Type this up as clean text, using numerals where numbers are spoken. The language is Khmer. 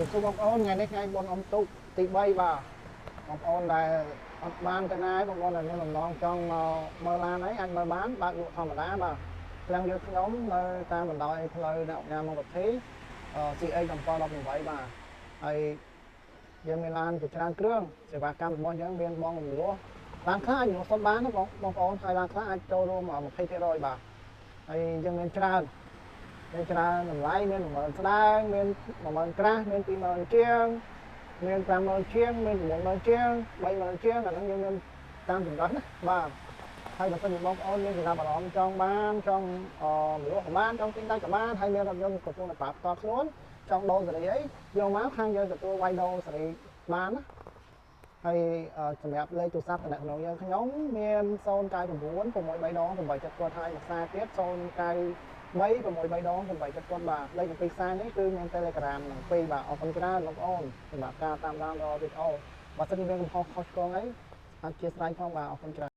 សួរបងប្អូនថ្ងៃនេះថ្ងៃបុណ្យអុំទូកទី3បាទបងប្អូនដែលអត់បានទៅណាបងប្អូនដែលមានបំណងចង់មកមើលឡានអីអាចមើលបានបើកលក់ធម្មតាបាទផ្លាំងយកខ្ញុំនៅតាមបណ្ដោយផ្លូវអ្នកញ៉ាំមកប្រទេស CX 718បាទហើយយើងមានឡានជាច្រើនគ្រឿងសេវាកម្មរបស់យើងមានបងរំលោះឡានខ្លះអាចរំលោះសុទ្ធបានណាបងប្អូនហើយឡានខ្លះអាចចូលរួម20%បាទហើយយើងមានច្រើនតម្លៃមាន10000ស្ដើងមាន10000ក្រាស់មាន20000ជាងមាន50000ជាងមាន60000ជាង30000ជាងអាហ្នឹងយើងមានតាមចម្រិតណាបាទហើយបើសិនជាបងប្អូនមានចំណាប់អារម្មណ៍ចង់បានចង់រលក់ក៏បានចង់ទិញដាច់ក៏បានហើយមានរថយន្តកំពុងតែប្រើផ្ទាល់ខ្លួនចង់ដូរសេរីអីយកមកខាងយើងទទួលវាយដូរសេរីបានណាហើយសម្រាប់លេខទូរស័ព្ទតំណែងយើងខ្ញុំមាន099 632ដង870គាត់ហើយមួយខ្សែទៀត093 632ដង870បាទលេខអំពីខ្សែនេះគឺមាន Telegram នឹងពីរបាទអរគុណច្រើនបងប្អូនសម្រាប់ការតាមដានវីដេអូបើសិនជាមានកំហុសខុសឆ្គងអីអធិស្ឋានផងបាទអរគុណច្រើន